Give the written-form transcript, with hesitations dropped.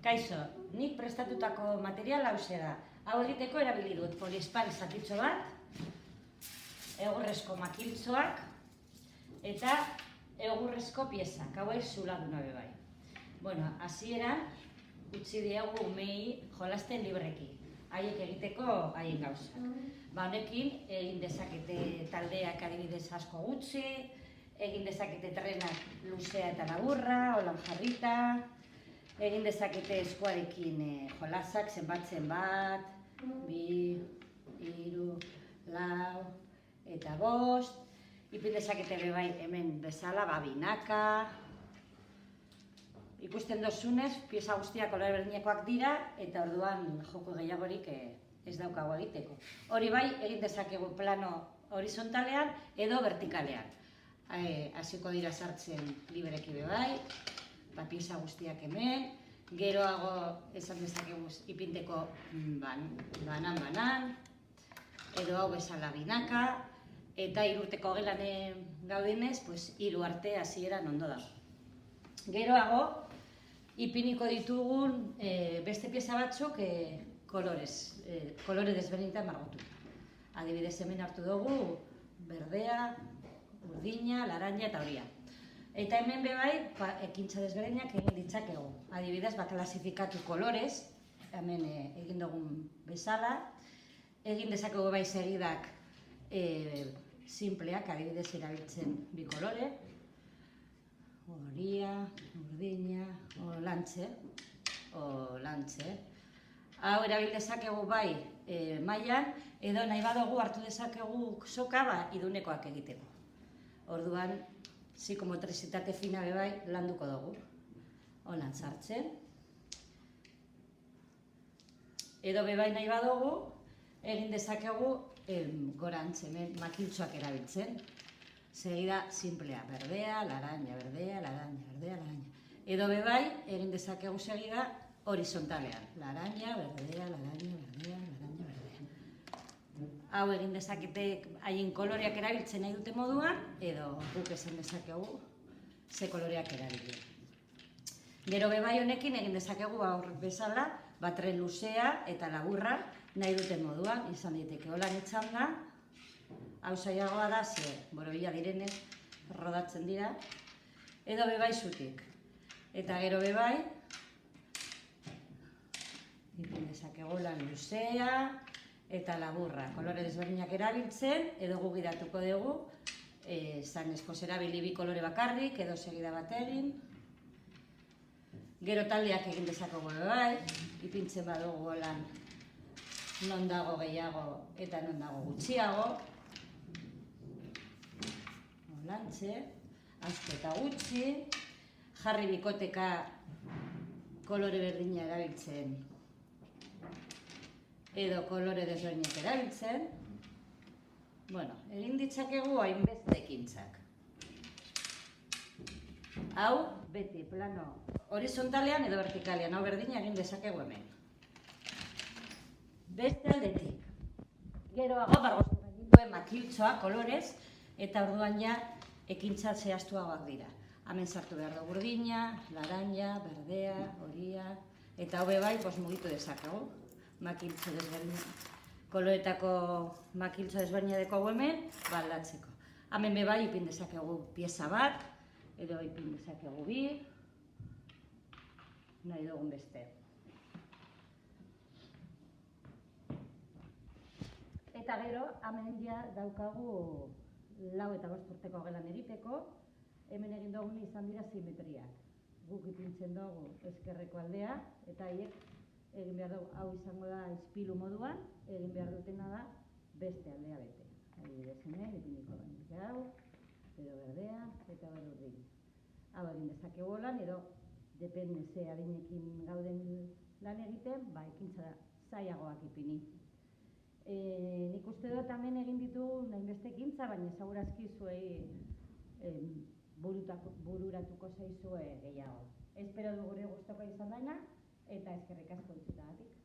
Kaixo, nik prestatutako material hauxe da. Hau egiteko erabili dut poliespar zatitxo bat, egurrezko makiltzoak eta egurrezko piezak, hauek zuladuna bai. Bueno, hasieran utzi diegu umei jolasten libreki, haiek egiteko haien gauza. Honekin egin dezakete taldeak adibidez asko gutxi, egin dezakete trenak luzea eta laburra, holan jarrita, egin dezakete eskuarekin jolasak zenbat, 2, 3, 4 eta 5, ipin dezakete bebai hemen bezala, binaka. Ikusten dozunez, pieza guztiak kolore berdinekoak dira, eta orduan joko gehiagorik ez daukagu egiteko. Hori bai, egin dezakegu plano horizontalean edo vertikalean. Hasiko dira sartzen libreki bebai, pieza guztiak hemen, geroago esan dezakegu ipinteko banan, edo hau bezala binaka, eta 3 urteko gelan gaudenez, 3 arte hasieran ondo dago. Geroago, ipiniko ditugun beste pieza batzuk kolore desberdinetan margotu. Adibidez hemen hartu dugu berdea, urdina, laranja eta horia. Eta hemen bebai, ekintza desberdinak egin ditzakegu. Adibidez, klasifikatu kolorez, hemen egin dugun bezala. Egin dezakegu bai segidak simpleak, adibidez erabiltzen 2 kolore. Horia, urdina, lantxe. Hau erabil dezakegu bai mailan, edo nahi badugu hartu dezakegu soka idunekoak egiteko. Orduan, psikomotrizitate fina bebai landuko dugu. Holan sartzen. Edo bebai nahi badugu, egin dezakegu gorantz hemen makiltzoak erabiltzen. Segida simplea, berdea, laranja, berdea, laranja, berdea, laranja. Edo bebai, egin dezakegu segida horizontalean. Laranja, berdea, laranja, berdea, laranja, berdea. Hau egin dezakete haien koloreak erabiltzen nahi dute moduan, edo guk esan dezakegu ze koloreak erabili. Gero bebai honekin egin dezakegu aur bezala, tren luzea eta laburra nahi duten moduan, izan daiteke holan etxanda. Hau zailagoa da, ze borobila direnez, rodatzen dira, edo bebai zutik. Eta gero bebai, ipin dezakegu lan luzea eta laburra. Kolore desberdinak erabiltzen, edo gu gidatuko dugu, zan eskoz erabili 2 kolore bakarrik, edo segida bat egin. Gero taldeak egin dezakegu bebai, ipintzen badugu lan non dago gehiago eta non dago gutxiago. Lantxe, asko eta gutxi, jarri bikoteka kolore berdina erabiltzen edo kolore desberdinak erabiltzen. Bueno, egin ditzakegu hainbeste ekintzak. Hau, beti, plano horizontalean edo vertikalean, hau berdina egin dezakegu hemen. Beste aldetik. Geroago bargoztu gainduen makiltzoa kolorez, eta orduan ja ekintza zehaztuagoak dira. Hemen sartu behar dugu urdina, laranja, berdea, horia, eta hobe bai mugitu dezakegu. Makiltzo desberdinak. Koloretako makiltzo desberdina dekogu hemen, aldatzeko. Hemen bebai ipin dezakegu pieza bat, edo ipin dezakegu 2, nahi dugun beste. Eta gero, hemen ja daukagu 4 eta 5 urteko gelan egiteko, hemen egin dugun izan dira simetriak. Guk ipintzen dugu ezkerreko aldea, eta haiek egin behar dugu, hau izango da izpilu moduan, egin behar dutena da beste aldea bete. Adibidez hemen, ipiniko hau, edo berdea, eta urdin. Hau egin dezakegu lan, edo depende ze adinekin gauden lan egiten, ekintza zailagoak ipini. Nik uste dut hemen egin ditugu nahinbeste ekintza, baina segurazki zuei bururatuko zaizue gehiago. Espero du gure gustoko izan dena, eta eskerrik asko entzutagatik.